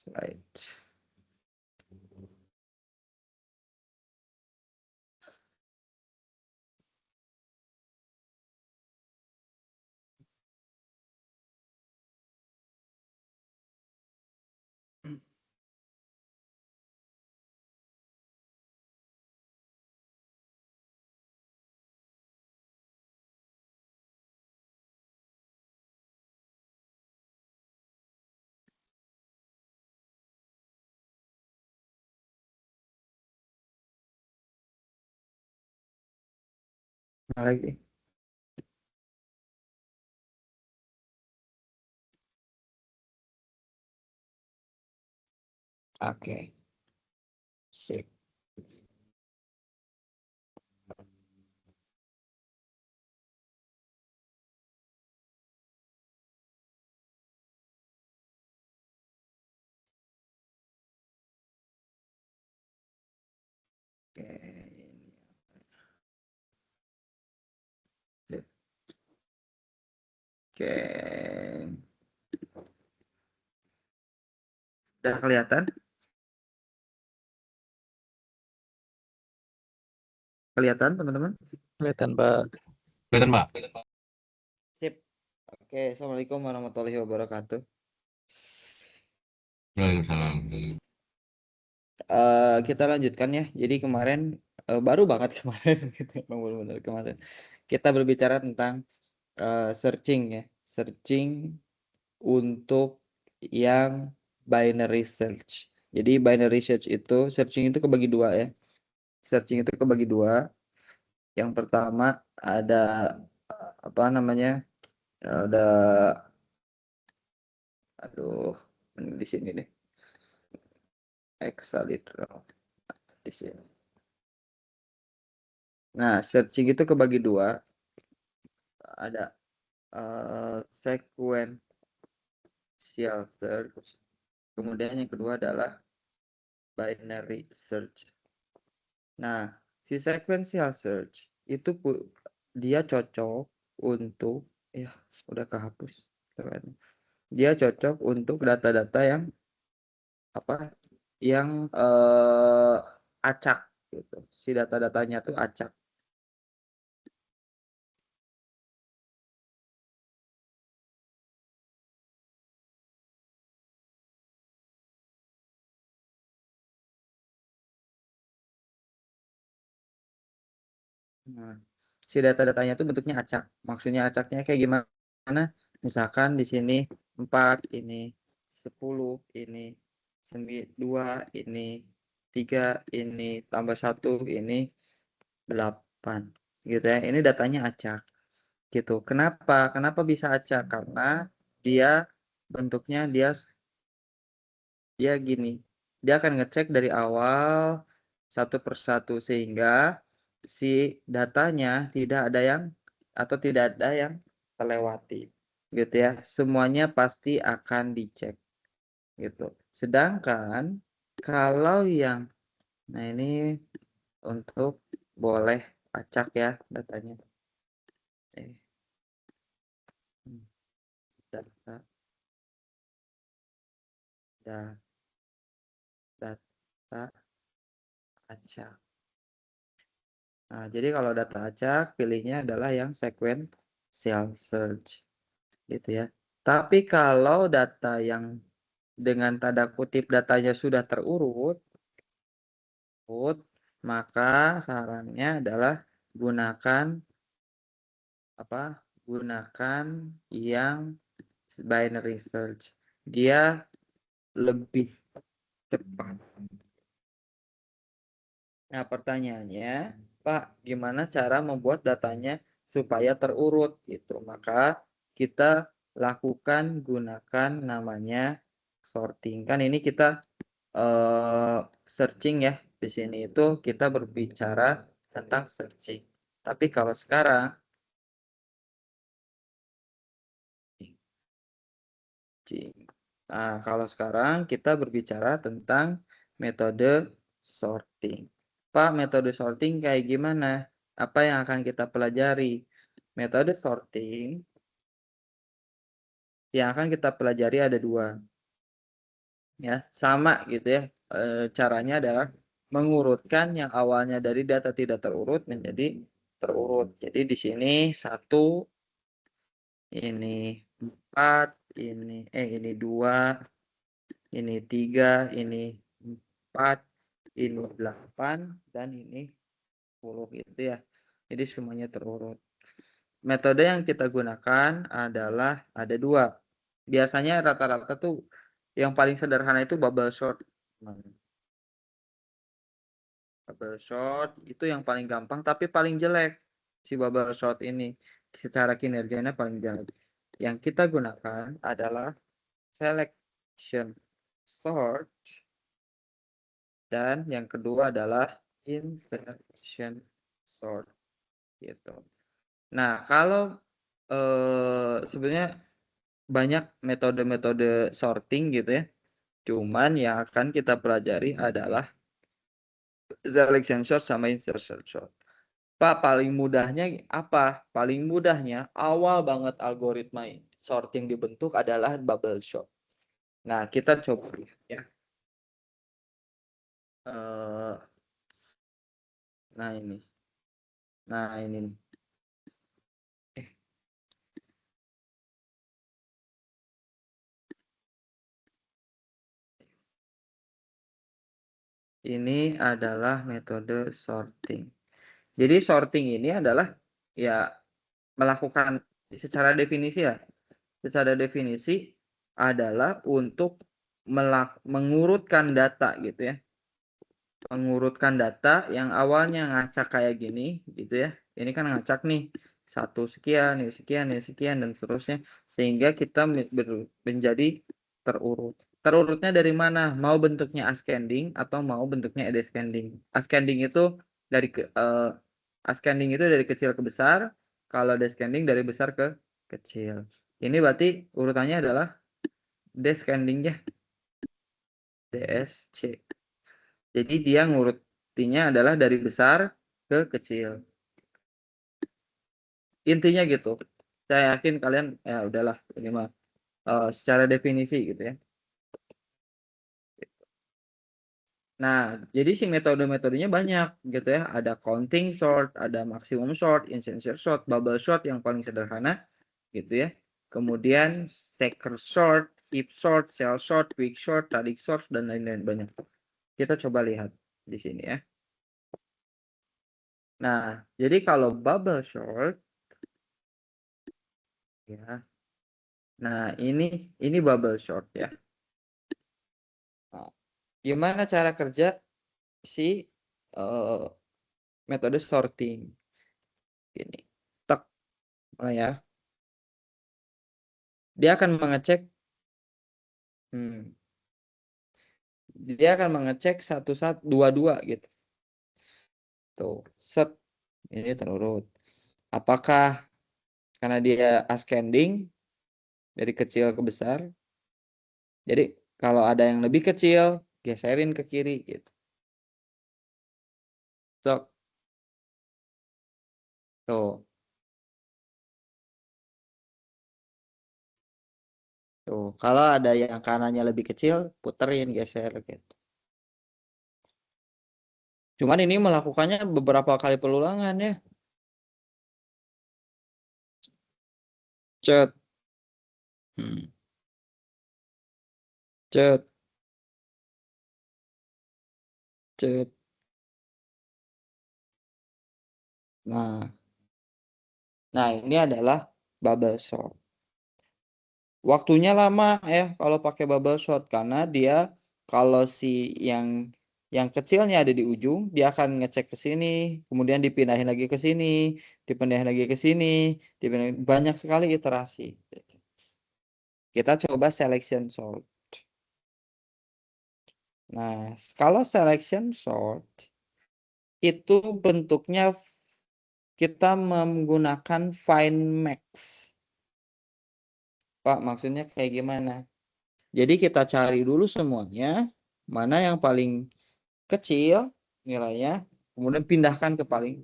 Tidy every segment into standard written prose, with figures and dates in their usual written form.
slide. Lagi. Oke. Sip. Oke. Sip. Oke. Udah kelihatan? Kelihatan, teman-teman? Kelihatan, Pak. Kelihatan, Pak. Sip. Oke, Assalamualaikum warahmatullahi wabarakatuh. Waalaikumsalam. Kita lanjutkan ya. Jadi kemarin baru banget kemarin gitu, Bang, benar-benar kemarin. Kita berbicara tentang searching ya. Searching untuk yang binary search. Jadi binary search itu searching itu kebagi dua ya. Searching itu kebagi dua. Yang pertama ada apa namanya? Ada aduh, di sini nih. Exalitron di sini. Nah, searching itu kebagi dua. Ada sequential search. Kemudian yang kedua adalah binary search. Nah, si sequential search itu dia cocok untuk ya udah kehapus. Dia cocok untuk data-data yang apa? Yang acak gitu. Si data-datanya tuh acak. Nah, si data-datanya itu bentuknya acak. Maksudnya acaknya kayak gimana? Misalkan di sini 4 ini, 10 ini, 2 ini, 3 ini, tambah 1 ini, 8. Gitu ya. Ini datanya acak. Gitu. Kenapa? Kenapa bisa acak? Karena dia bentuknya dia gini. Dia akan ngecek dari awal satu persatu sehingga si datanya tidak ada yang atau tidak ada yang terlewati gitu ya. Semuanya pasti akan dicek gitu. Sedangkan kalau yang nah ini untuk boleh acak ya datanya. Data data acak. Nah, jadi kalau data acak pilihnya adalah yang sequential search gitu ya. Tapi kalau data yang dengan tanda kutip datanya sudah terurut, maka sarannya adalah gunakan apa? Gunakan yang binary search. Dia lebih cepat. Nah, pertanyaannya, Pak, gimana cara membuat datanya supaya terurut gitu? Maka kita lakukan gunakan namanya sorting. Kan ini kita searching ya. Di sini itu kita berbicara tentang searching. Tapi kalau sekarang nah, kalau sekarang kita berbicara tentang metode sorting. Pak, metode sorting kayak gimana? Apa yang akan kita pelajari? Metode sorting yang akan kita pelajari ada dua. ya sama gitu ya. Caranya adalah mengurutkan yang awalnya dari data tidak terurut menjadi terurut. Jadi di sini 1, ini 4, ini 2, ini 3, ini 4, ini 8, dan ini 10 gitu ya. Jadi semuanya terurut. Metode yang kita gunakan adalah ada 2. Biasanya rata-rata tuh yang paling sederhana itu bubble sort. Bubble sort itu yang paling gampang tapi paling jelek. Si bubble sort ini secara kinerjanya paling jelek. Yang kita gunakan adalah selection sort, dan yang kedua adalah insertion sort gitu. Nah, kalau sebenarnya banyak metode-metode sorting gitu ya. Cuman yang akan kita pelajari adalah selection sort sama insertion sort. Pak, paling mudahnya apa? Paling mudahnya awal banget algoritma sorting dibentuk adalah bubble sort. Nah, kita coba lihat ya. Nah ini. Nah ini nih. Ini adalah metode sorting. Jadi sorting ini adalah ya melakukan secara definisi ya. Secara definisi adalah untuk mengurutkan data gitu ya. Mengurutkan data yang awalnya ngacak kayak gini gitu ya. Ini kan ngacak nih 1 sekian, ini sekian, ini sekian, dan seterusnya. Sehingga kita menjadi terurut. Terurutnya dari mana? Mau bentuknya ascending atau mau bentuknya descending. Ascending itu dari ascending itu dari kecil ke besar, kalau descending dari besar ke kecil. Ini berarti urutannya adalah descending ya. DSC. Jadi dia ngurutinya adalah dari besar ke kecil. Intinya gitu. Saya yakin kalian ya udahlah ini mah secara definisi gitu ya. Nah, jadi si metode-metodenya banyak gitu ya. Ada counting sort, ada maximum sort, insertion sort, bubble sort yang paling sederhana gitu ya. Kemudian stacker sort, heap sort, cell sort, quick sort, radix sort, dan lain-lain banyak. Kita coba lihat di sini ya. Nah, jadi kalau bubble sort ya. Nah, ini bubble sort ya. Nah, gimana cara kerja si metode sorting ini? Tek, ya. Dia akan mengecek dia akan mengecek satu dua gitu. Tuh, set ini terurut. Apakah karena dia ascending dari kecil ke besar? Jadi kalau ada yang lebih kecil, geserin ke kiri gitu. So, tuh, tuh. Kalau ada yang kanannya lebih kecil, puterin, geser gitu. Cuman ini melakukannya beberapa kali perulangan ya. Cet, cet, cet. Nah, nah ini adalah bubble sort. Waktunya lama ya kalau pakai bubble sort karena dia kalau si yang kecilnya ada di ujung, dia akan ngecek ke sini, kemudian dipindahin lagi ke sini, dipindahin lagi ke sini, dipindahin, banyak sekali iterasi. Kita coba selection sort. Nah, kalau selection sort itu bentuknya kita menggunakan find max. Pak, maksudnya kayak gimana? Jadi kita cari dulu semuanya, mana yang paling kecil nilainya, kemudian pindahkan ke paling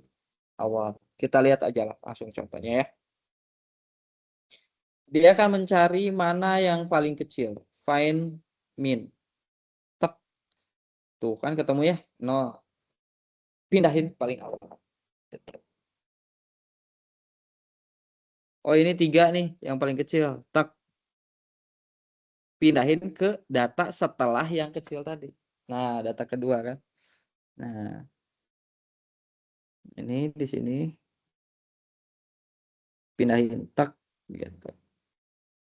awal. Kita lihat aja lah langsung contohnya ya. Dia akan mencari mana yang paling kecil, find min. Tuh kan ketemu ya 0. Pindahin paling awal. Gitu. Oh ini 3 nih yang paling kecil. Tak. Pindahin ke data setelah yang kecil tadi. Nah data kedua kan. Nah ini di sini. Pindahin. Tak. Gitu.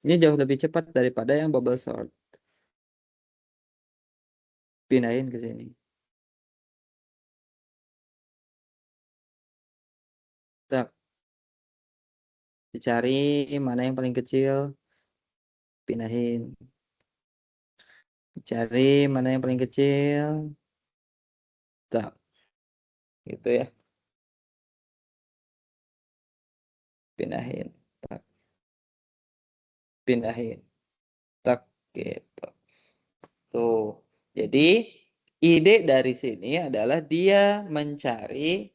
Ini jauh lebih cepat daripada yang bubble sort. Pindahin ke sini. Tak. Dicari mana yang paling kecil. Pindahin. Cari mana yang paling kecil. Tak. Gitu ya. Pindahin. Tak. Pindahin. Tak. Gitu. Tuh. Jadi ide dari sini adalah dia mencari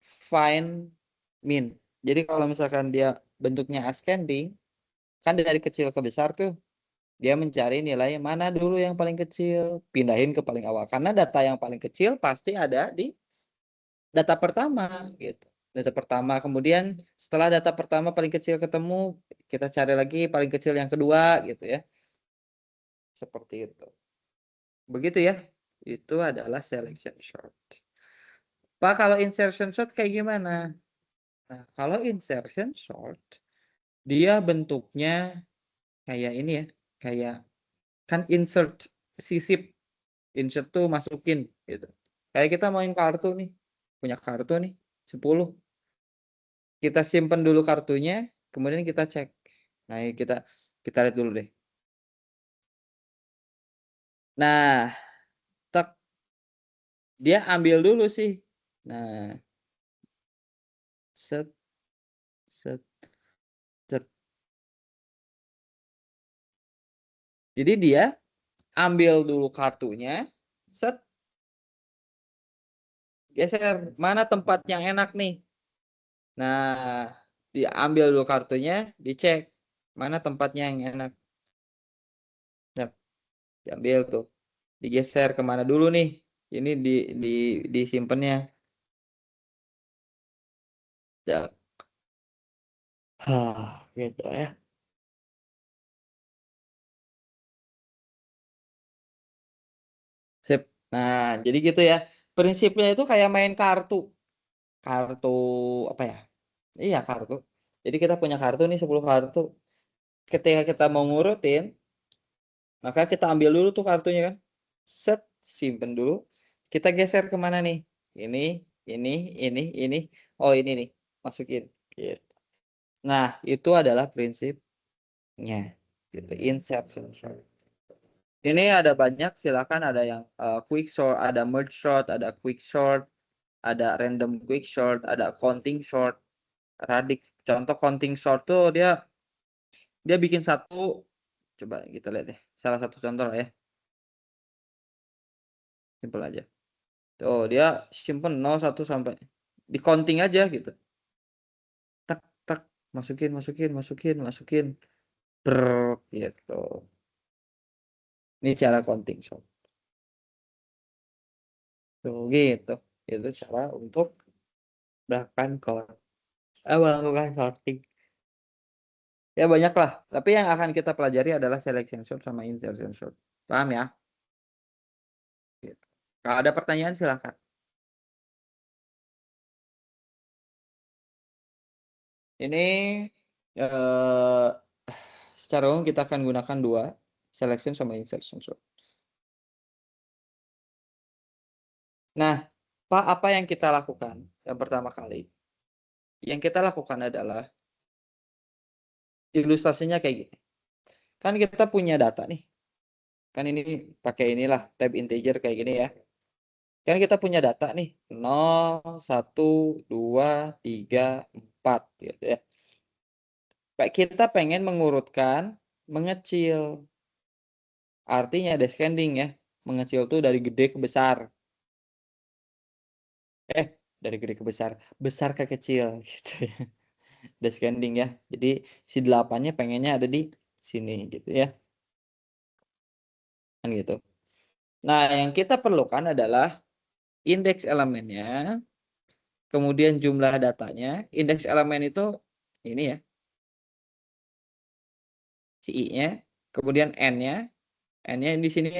find min. Jadi kalau misalkan dia bentuknya ascending, kan dari kecil ke besar tuh, dia mencari nilai mana dulu yang paling kecil, pindahin ke paling awal. Karena data yang paling kecil pasti ada di data pertama gitu. Data pertama, kemudian setelah data pertama paling kecil ketemu, kita cari lagi paling kecil yang kedua gitu ya. Seperti itu. Begitu ya. Itu adalah selection sort. Pak, kalau insertion sort kayak gimana? Nah, kalau insertion sort, dia bentuknya kayak ini ya. Kayak kan insert, sisip. Insert tuh masukin gitu. Kayak kita main kartu nih. Punya kartu nih, 10. Kita simpen dulu kartunya, kemudian kita cek. Nah, kita lihat dulu deh. Nah, tek, dia ambil dulu sih. Nah, set, set, set. Jadi dia ambil dulu kartunya, set, geser mana tempat yang enak nih. Nah, diambil dulu kartunya, dicek mana tempatnya yang enak. Nah, diambil tuh, digeser kemana dulu nih. Ini di disimpannya. Ya, gitu ya. Sip. Nah, jadi gitu ya. Prinsipnya itu kayak main kartu. Kartu apa ya? Iya, kartu. Jadi kita punya kartu nih 10 kartu. Ketika kita mau ngurutin, maka kita ambil dulu tuh kartunya kan. Set, simpen dulu. Kita geser kemana nih? Ini, ini, ini. Oh, ini nih. Masukin. Gitu. Nah, itu adalah prinsipnya. Gitu. Insertion. Ini ada banyak, silakan ada yang quick sort, ada merge sort, ada quick sort, ada random quick sort, ada counting sort, radix. Contoh counting sort tuh dia bikin satu, coba kita lihat deh. Salah satu contoh lah ya. Simpel aja. Tuh, dia simpen 01 sampai di counting aja gitu. Tak tak masukin. Ber gitu. Ini cara counting sort. Tuh gitu. Itu cara untuk melakukan melakukan sorting. Ya banyak lah. Tapi yang akan kita pelajari adalah selection sort sama insertion sort. Paham ya? Gitu. Kalau ada pertanyaan silahkan. Ini eh, secara umum kita akan gunakan dua, selection sama insertion sort. Nah, Pak, apa yang kita lakukan? Yang pertama kali, yang kita lakukan adalah ilustrasinya kayak gini. Kan kita punya data nih. Kan ini pakai inilah tab integer kayak gini ya. Kan kita punya data nih 0, 1, 2, 3, 4 gitu ya. Kayak kita pengen mengurutkan mengecil. Artinya descending ya. Mengecil tuh dari gede ke besar. Dari gede ke besar. Besar ke kecil gitu ya. Descending ya. Jadi si 8-nya pengennya ada di sini gitu ya. Kan gitu. Nah, yang kita perlukan adalah indeks elemennya, kemudian jumlah datanya. Indeks elemen itu ini ya, si I-nya, kemudian N-nya. N-nya di sini,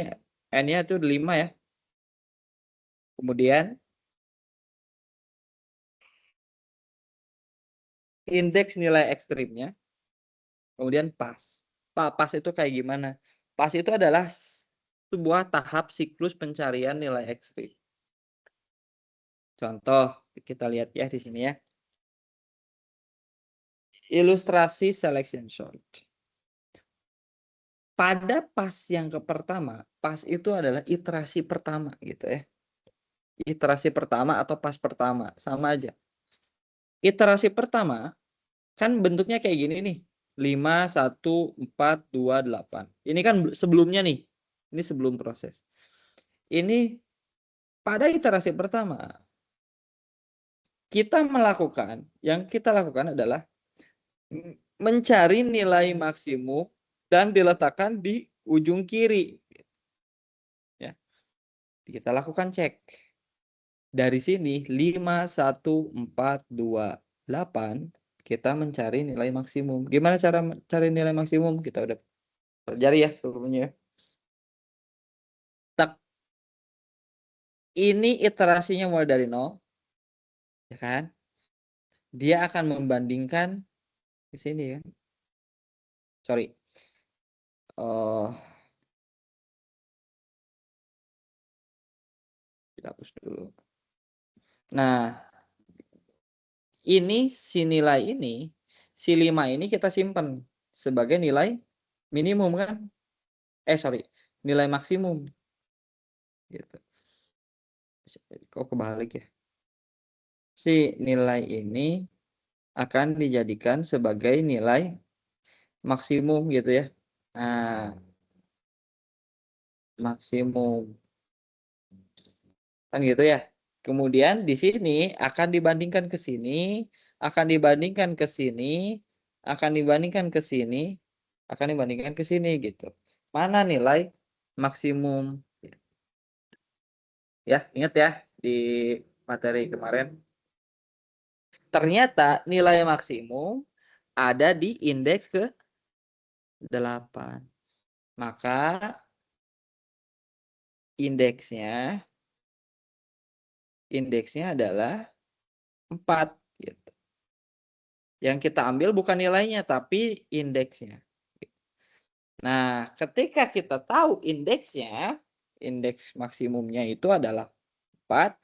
N-nya itu 5 ya. Kemudian indeks nilai ekstrimnya, kemudian pas. Pas itu kayak gimana? Pas itu adalah sebuah tahap siklus pencarian nilai ekstrim. Contoh, kita lihat ya di sini ya. Ilustrasi selection sort. Pada pas yang pertama, pas itu adalah iterasi pertama gitu ya. Iterasi pertama atau pas pertama, sama aja. Iterasi pertama kan bentuknya kayak gini nih. 5, 1, 4, 2, 8. Ini kan sebelumnya nih. Ini sebelum proses. Ini pada iterasi pertama, yang kita lakukan adalah mencari nilai maksimum dan diletakkan di ujung kiri. Ya. Kita lakukan cek. Dari sini 5, 1, 4, 2, 8 kita mencari nilai maksimum. Gimana cara mencari nilai maksimum? Kita udah pelajari ya sebelumnya. Tak. Ini iterasinya mulai dari 0, ya kan? Dia akan membandingkan di sini ya. Sorry. Kita hapus dulu. Nah, ini si nilai ini, si 5 ini kita simpan sebagai nilai minimum kan? Sorry, nilai maksimum. Gitu. Kok kebalik ya? Si nilai ini akan dijadikan sebagai nilai maksimum gitu ya. Nah, maksimum. Kan gitu ya. Kemudian di sini akan dibandingkan ke sini, akan dibandingkan ke sini, akan dibandingkan ke sini, akan dibandingkan ke sini gitu. Mana nilai maksimum? Ya, ingat ya di materi kemarin. Ternyata nilai maksimum ada di indeks ke 8. Maka indeksnya adalah 4 gitu. Yang kita ambil bukan nilainya tapi indeksnya. Nah, ketika kita tahu indeksnya, indeks maksimumnya itu adalah 4,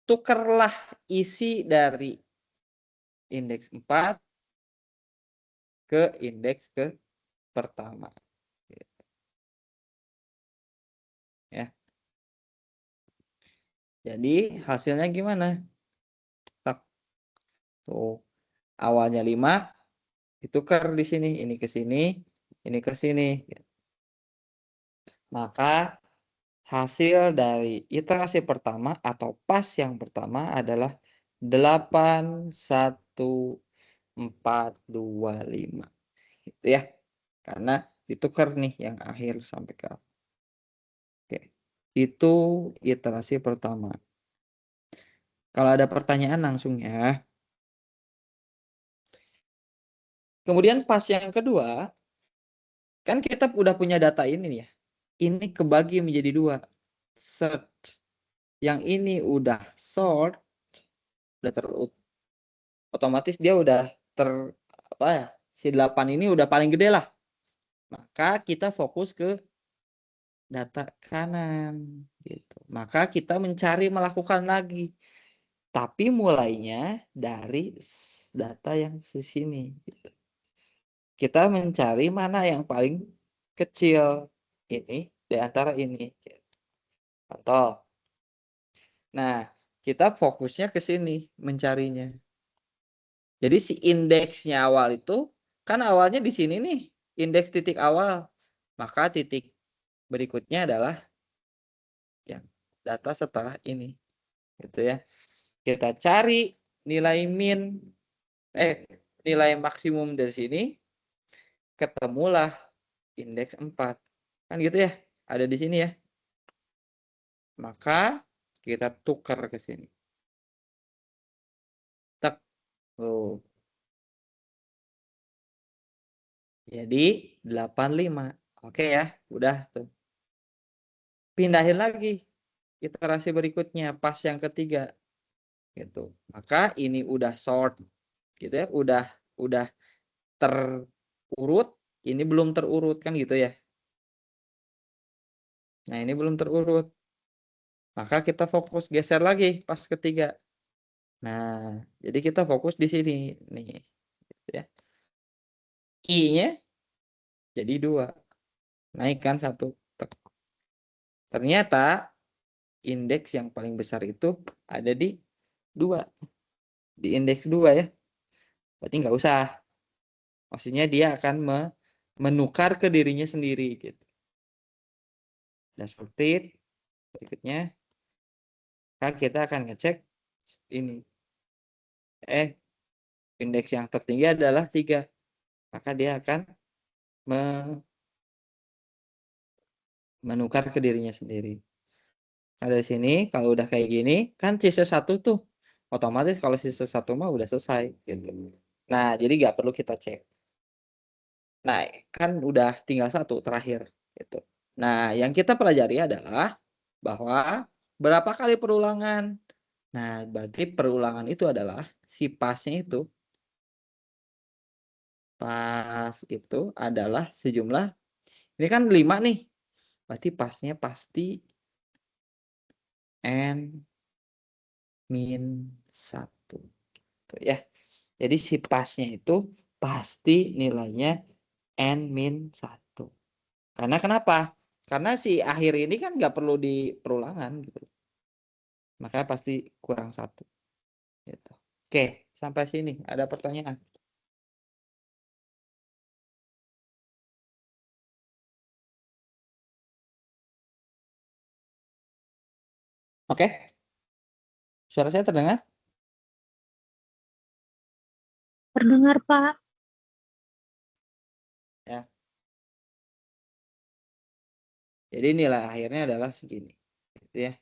tukerlah isi dari indeks 4 ke indeks ke pertama. Ya. Jadi hasilnya gimana? Tuh, awalnya 5, ditukar di sini, ini ke sini, ini ke sini. Maka hasil dari iterasi pertama atau pas yang pertama adalah 8, 1, 4, 2, 5. Gitu ya. Karena ditukar nih yang akhir sampai ke akhir. Oke. Itu iterasi pertama. Kalau ada pertanyaan langsung ya. Kemudian pas yang kedua, kan kita udah punya data ini ya. Ini kebagi menjadi 2. Search. Yang ini udah sort, udah otomatis dia udah apa ya? Si 8 ini udah paling gede lah. Maka kita fokus ke data kanan gitu. Maka kita melakukan lagi. Tapi mulainya dari data yang sini gitu. Kita mencari mana yang paling kecil ini di antara ini. Contoh. Nah, kita fokusnya ke sini mencarinya. Jadi si indeksnya awal itu kan awalnya di sini nih, indeks titik awal. Maka titik berikutnya adalah yang data setelah ini. Gitu ya. Kita cari nilai nilai maksimum dari sini, ketemulah indeks 4. Kan gitu ya. Ada di sini ya. Maka kita tukar ke sini. Tek. Oh. Jadi 85. Oke ya, udah tuh. Pindahin lagi iterasi berikutnya pas yang ketiga. Gitu. Maka ini udah sort gitu ya, udah terurut, ini belum terurut kan gitu ya. Nah, ini belum terurut. Maka kita fokus geser lagi pas ketiga. Nah, jadi kita fokus di sini nih, gitu ya. I-nya jadi 2. Naikkan 1. Ternyata indeks yang paling besar itu ada di 2. Di indeks 2 ya. Berarti nggak usah. Maksudnya dia akan menukar ke dirinya sendiri gitu. Dan seperti berikutnya kita akan ngecek ini. Indeks yang tertinggi adalah 3. Maka dia akan menukar ke dirinya sendiri. Nah, dari sini kalau udah kayak gini, kan sisa 1 tuh. Otomatis kalau sisa 1 mah udah selesai gitu. Nah, jadi nggak perlu kita cek. Nah, kan udah tinggal 1 terakhir gitu. Nah, yang kita pelajari adalah bahwa berapa kali perulangan. Nah, berarti perulangan itu adalah si pasnya itu. Pas itu adalah sejumlah, ini kan 5 nih. Berarti pasnya pasti N min 1. Gitu ya. Jadi si pasnya itu pasti nilainya N min 1. Karena kenapa? Karena si akhir ini kan nggak perlu di perulangan gitu. Makanya pasti kurang 1. Gitu. Oke, sampai sini ada pertanyaan. Oke, suara saya terdengar? Terdengar, Pak. Ya. Jadi nilai akhirnya adalah segini. Gitu ya.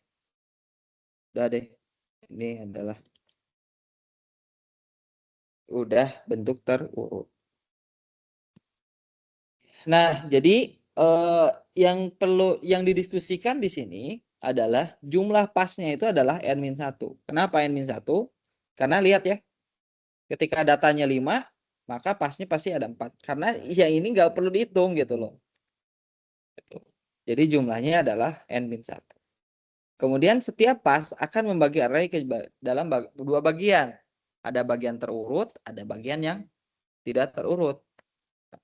Udah deh. Ini adalah udah bentuk terurut. Nah, jadi yang didiskusikan di sini adalah jumlah pasnya itu adalah N-1. Kenapa N-1? Karena lihat ya, ketika datanya 5, maka pasnya pasti ada 4. Karena yang ini nggak perlu dihitung gitu loh. Jadi jumlahnya adalah N-1. Kemudian setiap pas akan membagi array ke dalam 2 bagian. Ada bagian terurut, ada bagian yang tidak terurut.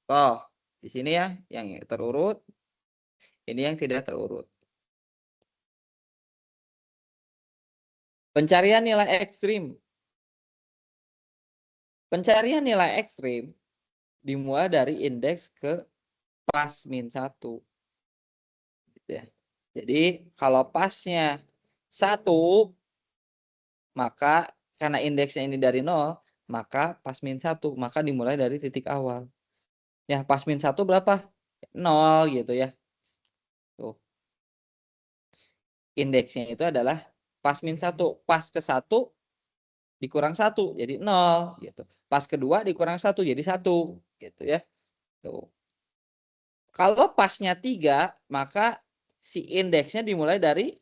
Oh, di sini ya, yang terurut, ini yang tidak terurut. Pencarian nilai ekstrim. Pencarian nilai ekstrim dimulai dari indeks ke pas min 1. Gitu ya. Jadi kalau pasnya 1, maka karena indeksnya ini dari 0, maka pas min 1, maka dimulai dari titik awal. Ya, pas min 1 berapa? 0 gitu ya. Tuh. Indeksnya itu adalah pas min 1. Pas ke 1 dikurang 1 jadi 0 gitu. Pas kedua dikurang 1 jadi 1 gitu ya. Tuh. Kalau pasnya 3, maka si indeksnya dimulai dari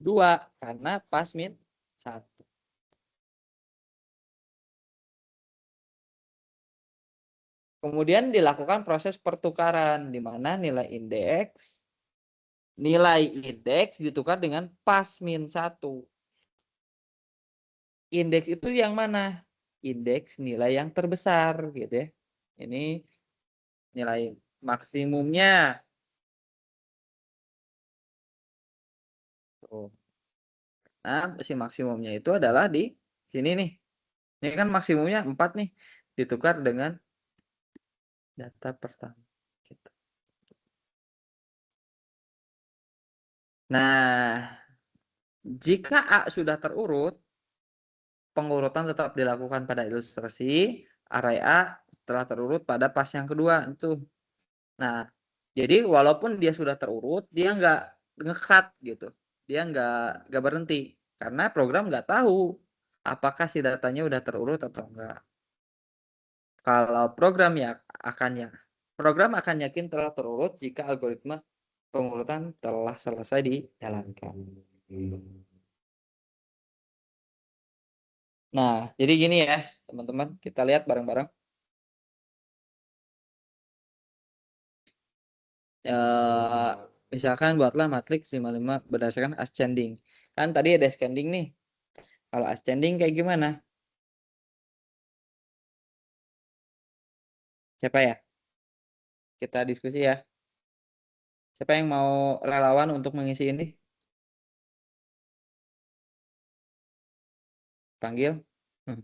2 karena pas min 1. Kemudian dilakukan proses pertukaran di mana nilai indeks ditukar dengan pas min 1. Indeks itu yang mana? Indeks nilai yang terbesar gitu ya. Ini nilai maksimumnya. Tuh. Nah, si maksimumnya itu adalah di sini nih. Ini kan maksimumnya 4 nih. Ditukar dengan data pertama. Gitu. Nah, jika A sudah terurut, pengurutan tetap dilakukan pada ilustrasi array A telah terurut pada pas yang kedua itu. Nah, jadi walaupun dia sudah terurut, dia nggak nge-cut gitu. dia nggak berhenti karena program nggak tahu apakah si datanya udah terurut atau enggak. Kalau program akan yakin telah terurut jika algoritma pengurutan telah selesai dijalankan. Nah, jadi gini ya, teman-teman, kita lihat bareng-bareng. Eh, Misalkan buatlah matriks 55 berdasarkan ascending. Kan tadi ada ascending nih. Kalau ascending kayak gimana? Siapa ya? Kita diskusi ya. Siapa yang mau relawan untuk mengisi ini? Panggil. Hmm.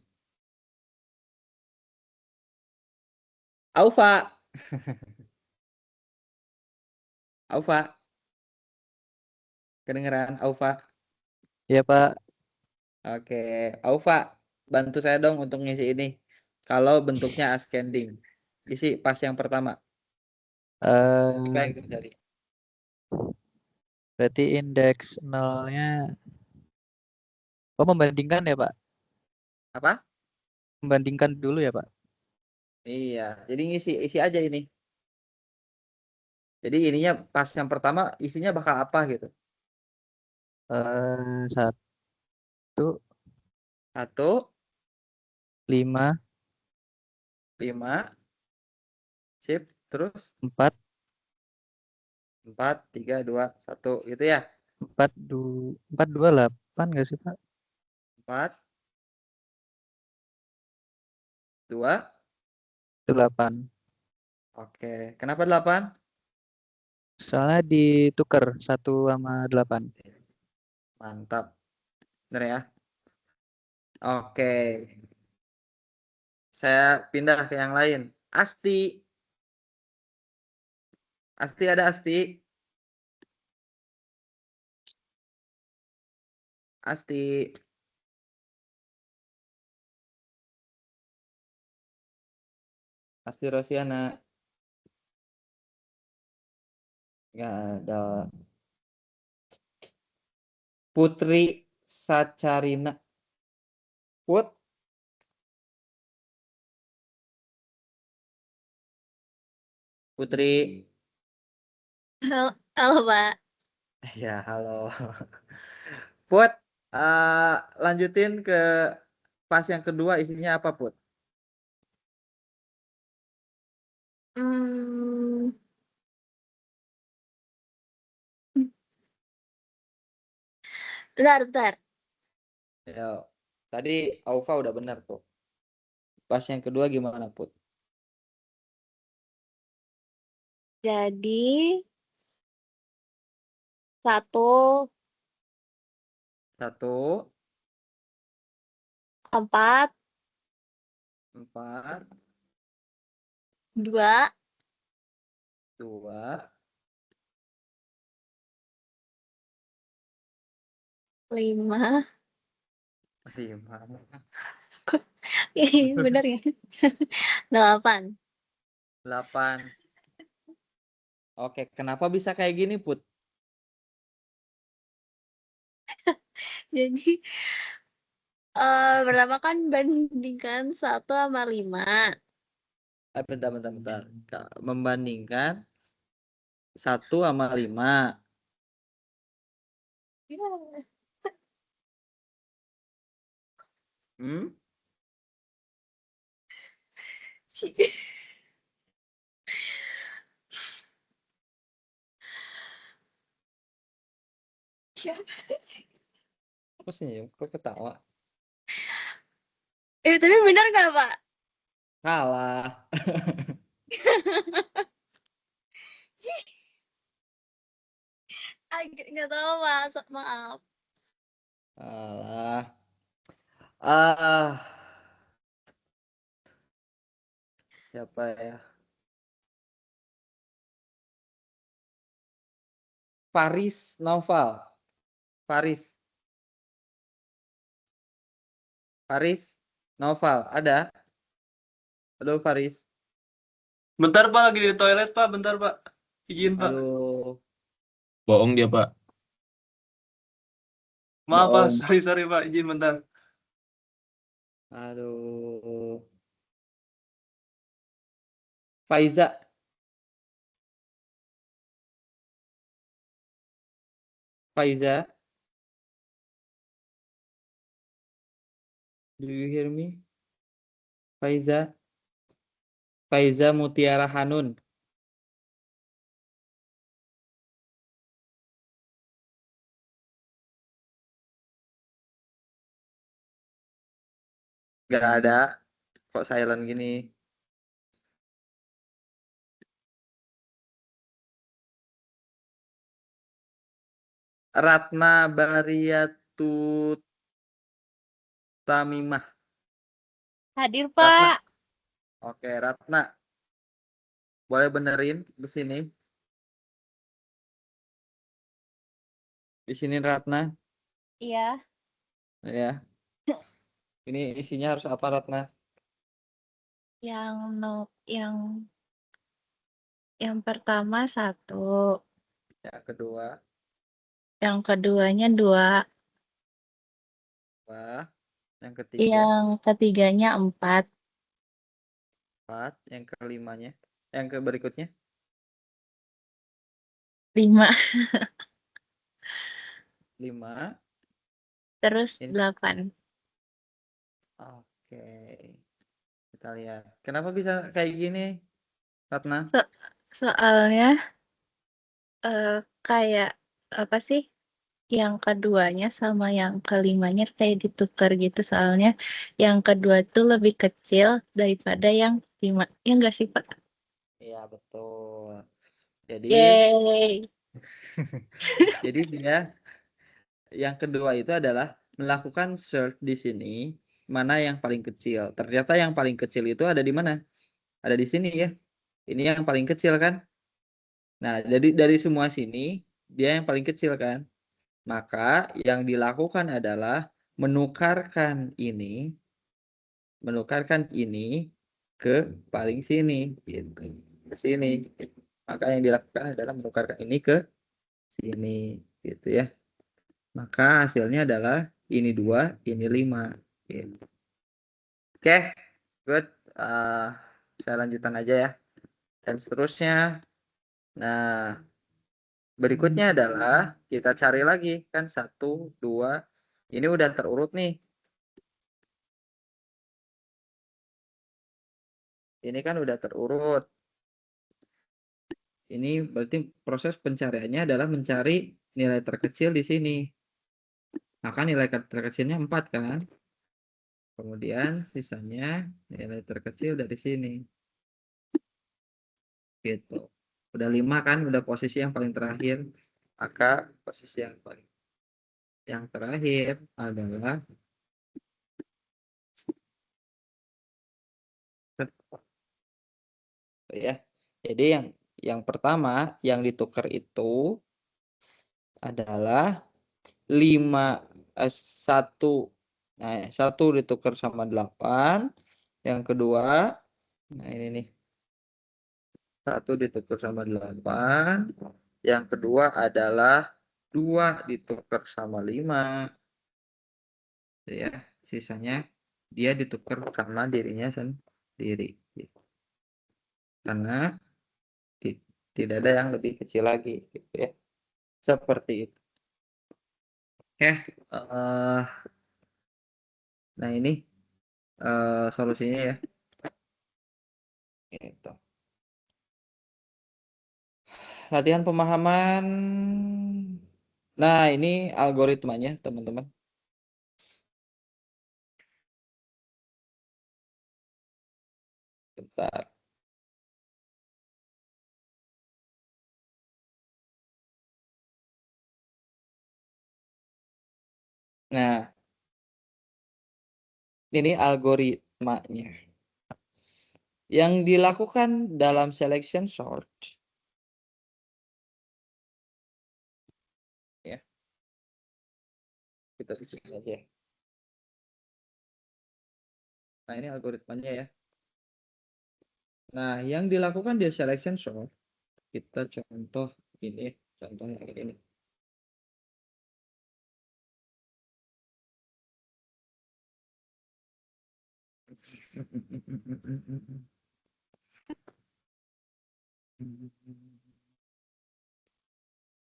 Aufa. Aufa. Kedengeran? Aufa. Iya Pak. Oke. Aufa, bantu saya dong untuk ngisi ini. Kalau bentuknya ascending. Isi pas yang pertama. Apa Eh yang terjadi? berarti indeks nolnya. Oh, membandingkan ya Pak? Apa? Membandingkan dulu ya Pak? Iya. Jadi isi aja ini. Jadi ininya pas yang pertama isinya bakal apa gitu. 1, 1, 5, 5, sip, terus 4, 4, 3, 2, 1 gitu ya. 4, 2, 8 nggak sih Pak? 4, 2, 8. oke. Kenapa 8? Soalnya ditukar 1 sama 8. Mantap. Bener ya. Oke. Saya pindah ke yang lain. Asti. Asti ada Asti. Asti. Asti Rosiana. Nggak ada. Putri Sacarina. Put. Putri. Halo, halo, Pak. Ya, halo. Put. Lanjutin ke pas yang kedua isinya apa, Put? Hmm, bentar, bentar. Ya, tadi Aufa udah benar tuh. Pas yang kedua gimana, Put? Jadi, 1, 1, 4, 4, 2, 2, 5. 5, Ini bener ya? 8. 8. Oke, kenapa bisa kayak gini, Put? Jadi, pertama kan bandingkan 1 sama 5. Bentar, bentar, bentar. Membandingkan 1 sama 5. Ya, Hmm? sih. Kok senyum? Kok ketawa? Tapi bener nggak, Pak? Kalah. Nggak tahu, Pak. Maaf. Kalah. Ah, siapa ya? Faris Noval. Faris. Faris Noval. Ada? Halo, Faris. Bentar Pak, lagi di toilet Pak, bentar Pak. Izin Pak. Aduh. Bohong dia Pak. Maaf Pak, Om. sorry Pak, izin bentar. Aduh. Faiza. Faiza. Do you hear me? Faiza. Faiza Mutiara Hanun. Gak ada. Kok silent gini? Ratna Bariatut Tamimah. Hadir, Ratna. Pak. Oke, Ratna. Boleh benerin di sini. Di sini Ratna, Iya. ya. Ini isinya harus apa, Ratna? Yang yang pertama 1, Yang kedua, yang keduanya 2, apa? Yang ketiga, yang ketiganya 4, 4. Yang kelimanya, yang ke berikutnya, 5, 5. terus Ini, 8. oke. Kita lihat. Kenapa bisa kayak gini, Ratna? Soalnya kayak apa sih? Yang keduanya sama yang kelimanya kayak ditukar gitu, soalnya yang kedua tuh lebih kecil daripada yang 5. Ya enggak sih, Pak? Iya, betul. Jadi, Yeay. jadi dia yang kedua itu adalah melakukan search di sini mana yang paling kecil. Ternyata yang paling kecil itu ada di mana? Ada di sini ya. Ini yang paling kecil kan? Nah, jadi dari semua sini dia yang paling kecil kan? Maka yang dilakukan adalah menukarkan ini ke paling sini gitu. Ke sini. Maka yang dilakukan adalah menukarkan ini ke sini gitu ya. Maka hasilnya adalah ini 2, ini 5 gitu. Oke, good. Saya lanjutkan aja ya. Dan seterusnya. Nah, berikutnya adalah kita cari lagi kan 1, 2. Ini udah terurut nih. Ini kan udah terurut. Ini berarti proses pencariannya adalah mencari nilai terkecil di sini. Maka nilai terkecilnya 4 kan. Kemudian sisanya nilai terkecil dari sini. Gitu. Udah 5 kan, udah posisi yang paling terakhir. Maka posisi yang terakhir adalah ya. Jadi yang pertama yang ditukar itu adalah 1. Nah, 1 ditukar sama 8. Yang kedua, nah ini nih. 1 ditukar sama 8. Yang kedua adalah 2 ditukar sama 5. Ya, sisanya dia ditukar sama dirinya sendiri. Karena tidak ada yang lebih kecil lagi gitu ya. Seperti itu. Oke, nah ini solusinya ya. Gitu. Latihan pemahaman. Nah, ini algoritmanya, teman-teman. Bentar. Nah, ini algoritmanya. Yang dilakukan dalam selection sort. Ya. Kita isi aja. Nah, ini algoritmanya ya. Nah, yang dilakukan di selection sort, kita contoh ini, contoh yang ini.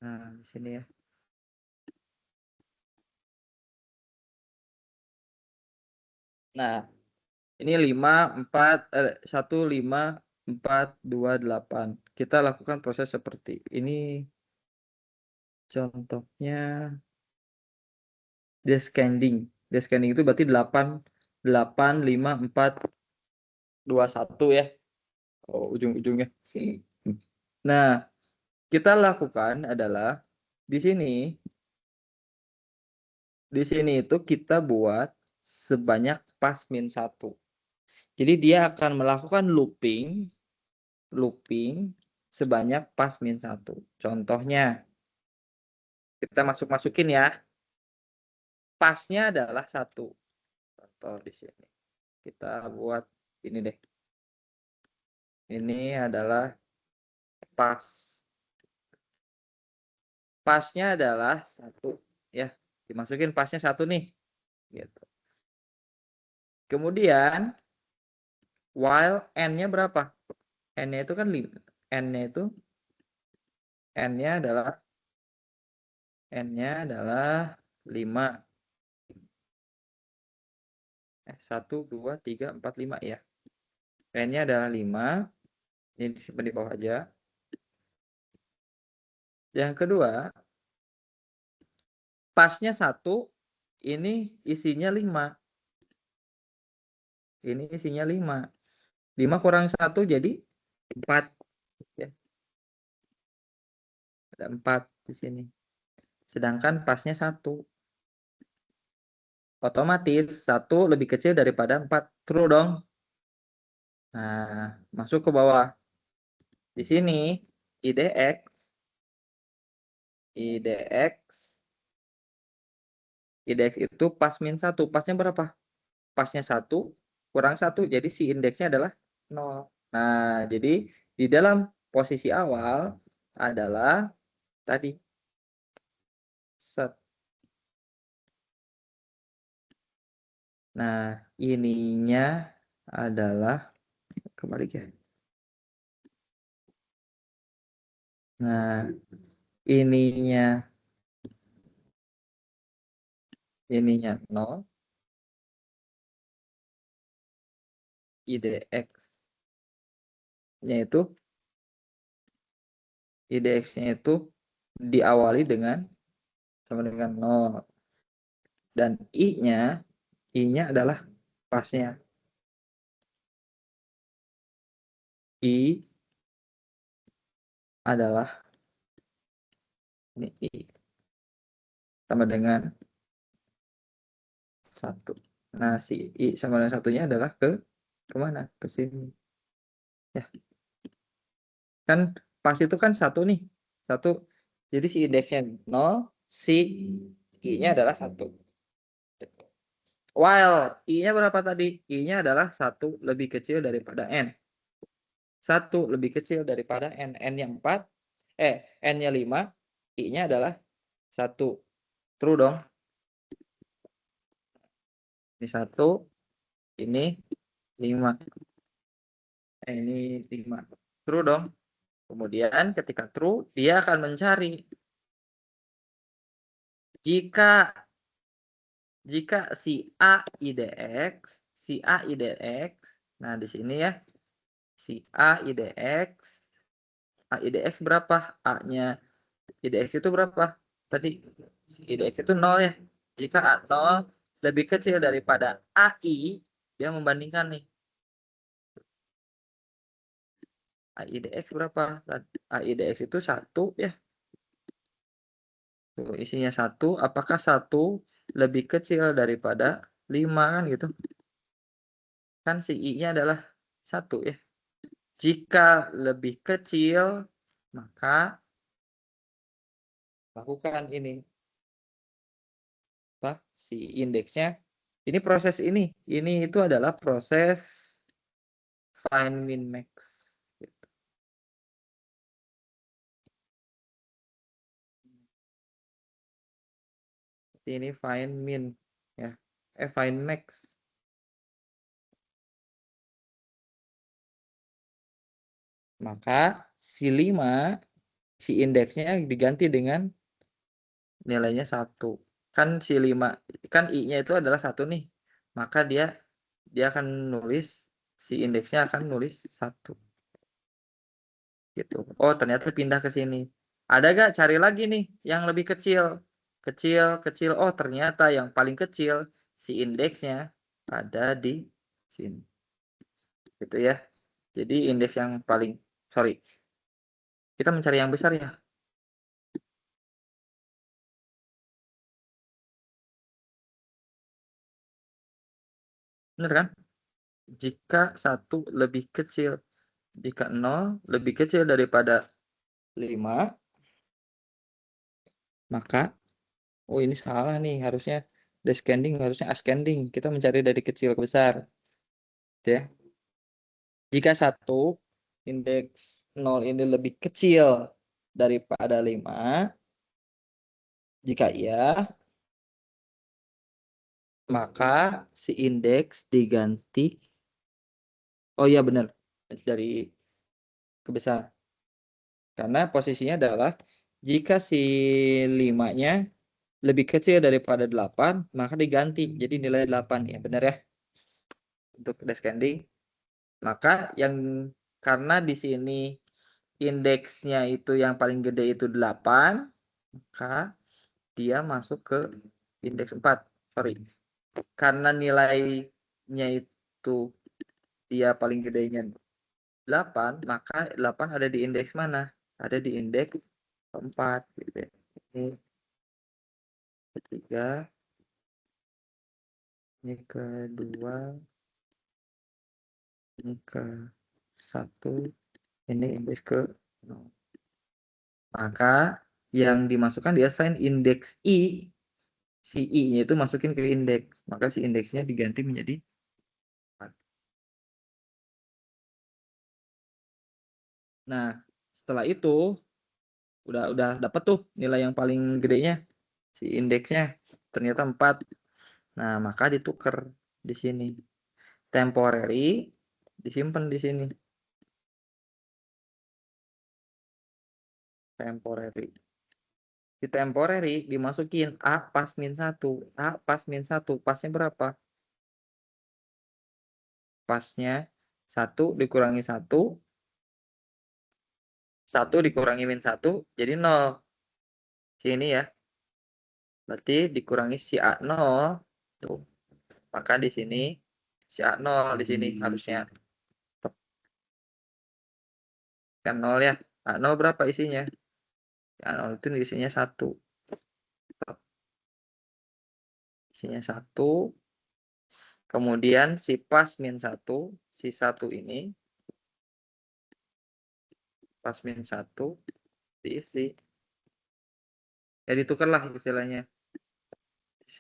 Nah, di sini ya. Nah, ini 1, 5, 4, 2, 8. Kita lakukan proses seperti ini. Contohnya descending. Descending itu berarti 8, 8, 5, 4, 2, 1 ya. Oh, ujung-ujungnya. Nah, kita lakukan adalah di sini itu kita buat sebanyak pas min 1. Jadi dia akan melakukan looping sebanyak pas min 1. Contohnya, kita masukin ya. Pasnya adalah 1. Contoh di sini. Kita buat ini deh. Ini adalah pas. Pasnya adalah 1 ya. Dimasukin pasnya 1 nih. Gitu. Kemudian while n-nya berapa? N-nya itu kan 5. N-nya itu N-nya adalah 5. 1, 2, 3, 4, 5 ya. N-nya adalah 5. Ini disimpan di bawah aja. Yang kedua, pasnya 1, ini isinya 5. Ini isinya 5. 5 kurang 1 jadi 4. Ya. Ada 4 di sini. Sedangkan pasnya 1. Otomatis 1 lebih kecil daripada 4. True dong. Nah, masuk ke bawah. Di sini IDX itu pas min 1. Pasnya berapa? Pasnya 1 kurang 1. Jadi si indeksnya adalah 0. Nah, jadi di dalam posisi awal adalah tadi set. Nah, ininya adalah kembali ya. Nah, ininya 0. IDX-nya itu diawali dengan sama dengan 0. Dan I-nya adalah pasnya. I adalah ini I sama dengan 1. Nah, si I sama dengan 1-nya adalah kemana? Ke sini. Ya. Kan pas itu kan 1 nih. 1. Jadi si indeksnya 0, si I-nya adalah 1. While I-nya berapa tadi? I-nya adalah 1 lebih kecil daripada N. 1 lebih kecil daripada N. N-nya 4. N-nya 5. I-nya adalah 1. True dong. Ini 1. Ini 5. Ini 5. True dong. Kemudian ketika true, dia akan mencari. Jika si A IDX, nah di sini ya, si A IDX berapa? A-nya IDX itu berapa? Tadi IDX itu 0 ya. Jika A 0 lebih kecil daripada AI, dia membandingkan nih. AIDX berapa? AIDX itu 1 ya. Tuh, isinya 1. Apakah 1 lebih kecil daripada 5 kan gitu? Kan si I-nya adalah 1 ya. Jika lebih kecil, maka lakukan ini. Si indeksnya. Ini proses ini. Ini itu adalah proses find min max. Ini find min ya. Find max. Maka si 5, si indeksnya diganti dengan nilainya 1. Kan si 5, kan I-nya itu adalah 1 nih. Maka dia akan nulis, si indeksnya akan nulis 1. Gitu. Oh, ternyata pindah ke sini. Ada gak? Cari lagi nih yang lebih kecil. Kecil, kecil. Oh, ternyata yang paling kecil si indeksnya ada di sini. Gitu ya. Jadi indeks yang paling, sorry. Kita mencari yang besar ya. Bener kan? Jika 1 lebih kecil, jika 0 lebih kecil daripada 5, maka, oh ini salah nih, harusnya descending, harusnya ascending. Kita mencari dari kecil ke besar. Ya. Jika 1, indeks 0 ini lebih kecil daripada 5, jika iya, maka si indeks diganti, oh iya benar, dari ke besar. Karena posisinya adalah jika si 5-nya lebih kecil daripada 8, maka diganti jadi nilai 8 ya, benar ya. Untuk descending, maka yang karena di sini indeksnya itu yang paling gede itu 8, maka dia masuk ke indeks 4. Sorry. Karena nilainya itu dia paling gedenya 8, maka 8 ada di indeks mana? Ada di indeks 4 gitu ya. Ini ketiga, ini kedua, ini ke 1, ini indeks ke 0. Maka yang dimasukkan di assign indeks I, si I-nya itu masukin ke indeks, maka si indeksnya diganti menjadi 4. Nah, setelah itu udah dapat tuh nilai yang paling gedenya, si indeksnya ternyata 4. Nah, maka ditukar di sini. Temporary disimpan di sini. Temporary. Di temporary dimasukin A pas min 1. A pas min 1. Pasnya berapa? Pasnya 1 dikurangi 1. 1 dikurangi min 1 jadi 0. Sini ya. Berarti dikurangi si A0. Tuh. Maka di sini si A0 di sini harusnya kan 0 ya. A0 berapa isinya? A0 itu isinya 1. Isinya 1. Kemudian si pas min 1, si 1 ini pas min 1 diisi. Ya ditukarlah istilahnya.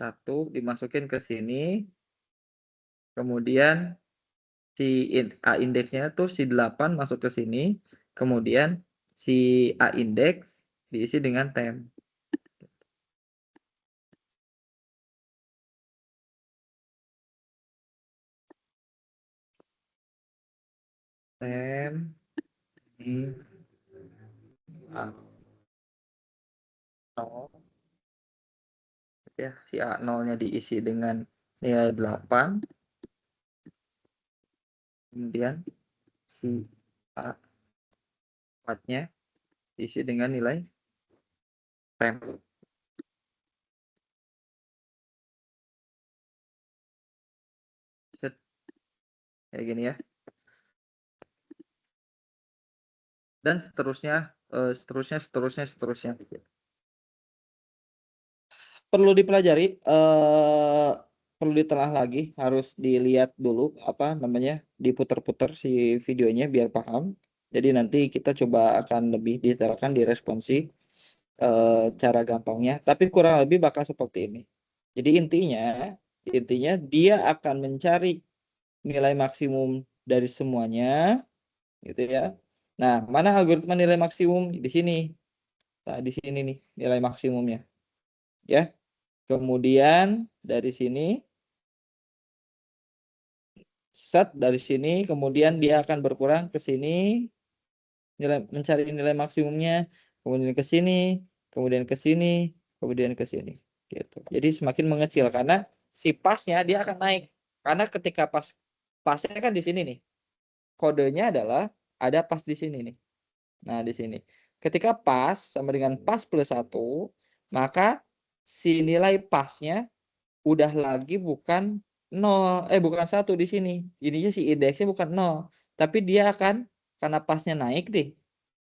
1 dimasukin ke sini. Kemudian si A indeksnya tuh si 8 masuk ke sini. Kemudian si A indeks diisi dengan temp. Temp ini A0. Ya, si A0-nya diisi dengan nilai 8. Kemudian si A4-nya diisi dengan nilai temp. Set. Kayak gini ya. Dan seterusnya, seterusnya. Perlu dipelajari, perlu ditelah lagi, harus dilihat dulu apa namanya, diputar-putar si videonya biar paham. Jadi nanti kita coba akan lebih detailkan di responsi cara gampangnya, tapi kurang lebih bakal seperti ini. Jadi intinya dia akan mencari nilai maksimum dari semuanya, gitu ya. Nah, mana algoritma nilai maksimum di sini? Nah, di sini nih nilai maksimumnya, ya. Kemudian dari sini, set dari sini, kemudian dia akan berkurang ke sini, mencari nilai maksimumnya, kemudian ke sini, kemudian ke sini, kemudian ke sini. Gitu. Jadi semakin mengecil karena si pasnya dia akan naik. Karena ketika pasnya kan di sini nih. Kodenya adalah ada pas di sini nih. Nah, di sini. Ketika pas sama dengan pas plus 1, maka si nilai pasnya udah lagi bukan 0, bukan 1 di sini. Ininya si indeksnya bukan 0, tapi dia akan karena pasnya naik deh.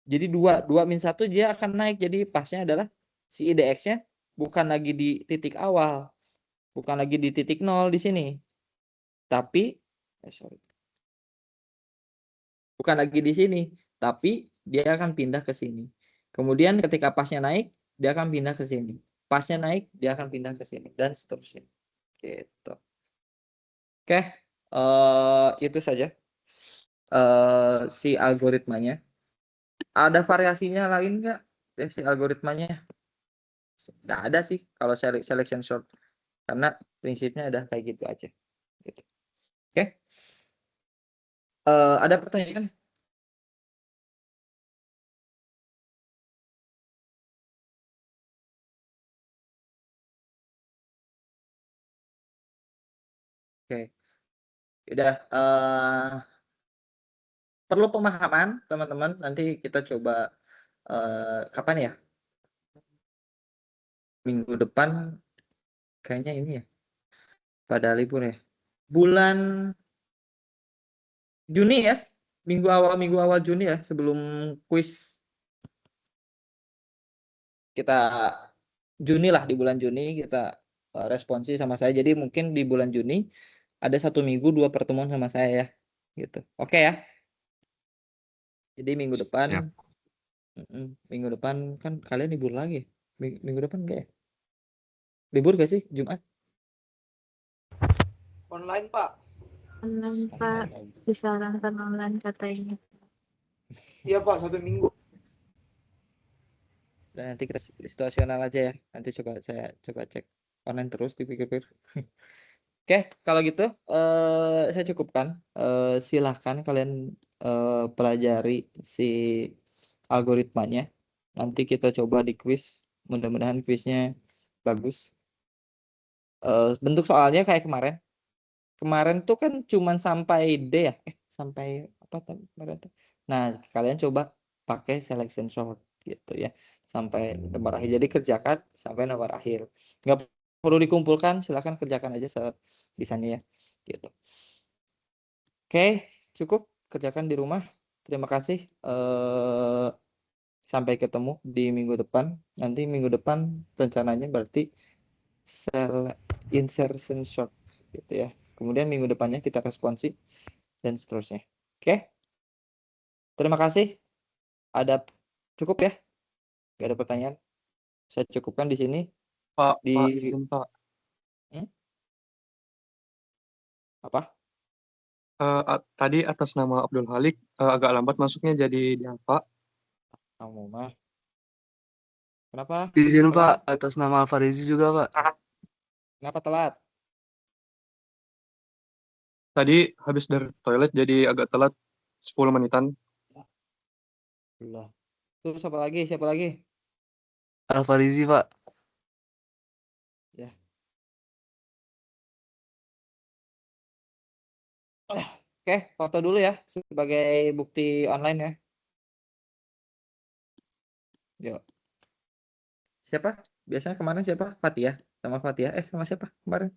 Jadi 2 min 1 dia akan naik. Jadi pasnya adalah si IDX-nya bukan lagi di titik awal. Bukan lagi di titik 0 di sini. Tapi bukan lagi di sini, tapi dia akan pindah ke sini. Kemudian ketika pasnya naik, dia akan pindah ke sini. Pasnya naik, dia akan pindah ke sini dan seterusnya. Gitu. Oke, itu saja si algoritmanya. Ada variasinya lain nggak si algoritmanya? Nggak ada sih kalau selection sort, karena prinsipnya ada kayak gitu aja. Gitu. Oke, ada pertanyaan? Oke, udah. Perlu pemahaman teman-teman. Nanti kita coba kapan ya? Minggu depan kayaknya ini ya. Pada libur ya. Bulan Juni ya. Minggu awal Juni ya, sebelum kuis. Kita Juni lah, di bulan Juni kita responsi sama saya. Jadi mungkin di bulan Juni ada 1 minggu 2 pertemuan sama saya ya. Gitu. Oke ya. Jadi minggu depan. Siap. Minggu depan kan kalian libur lagi. Minggu depan enggak ya? Libur gak sih Jumat? Online, Pak. Online, Pak. Disarankan online katanya. Iya, Pak, 1 minggu. Dan nanti kita situasional aja ya. Nanti saya coba cek online terus dipikir-pikir. Oke, kalau gitu saya cukupkan. Silahkan kalian pelajari si algoritmanya. Nanti kita coba di quiz. Mudah-mudahan quiznya bagus. Bentuk soalnya kayak kemarin. Kemarin tuh kan cuman sampai D ya. Sampai apa kemarin tuh? Nah, kalian coba pakai selection sort gitu ya. Sampai nomor akhir. Jadi kerjakan sampai nomor akhir. Nggak perlu dikumpulkan, silahkan kerjakan aja sebisanya ya. Gitu. Oke, cukup kerjakan di rumah. Terima kasih. Sampai ketemu di minggu depan. Nanti minggu depan rencananya berarti insertion short gitu ya. Kemudian minggu depannya kita responsi dan seterusnya. Oke. Terima kasih. Ada cukup ya? Gak ada pertanyaan. Saya cukupkan di sini. Pak, Di izin, Pak. Apa? Tadi atas nama Abdul Halik agak lambat masuknya jadi Diava. Kamu mah. Kenapa? Izin Pak, atas nama Alfarizi juga Pak. Kenapa telat? Tadi habis dari toilet jadi agak telat 10 menitan. Allah. Terus siapa lagi? Siapa lagi? Alfarizi Pak. Ya. Oke, foto dulu ya sebagai bukti online ya. Yuk. Siapa? Biasanya kemarin siapa? Fatia. Sama Fatia. Sama siapa kemarin?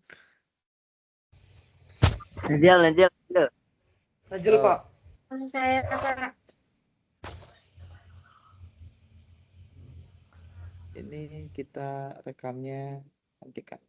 Najil. Najil, Pak. Saya Pak. Ini kita rekamnya hentikan.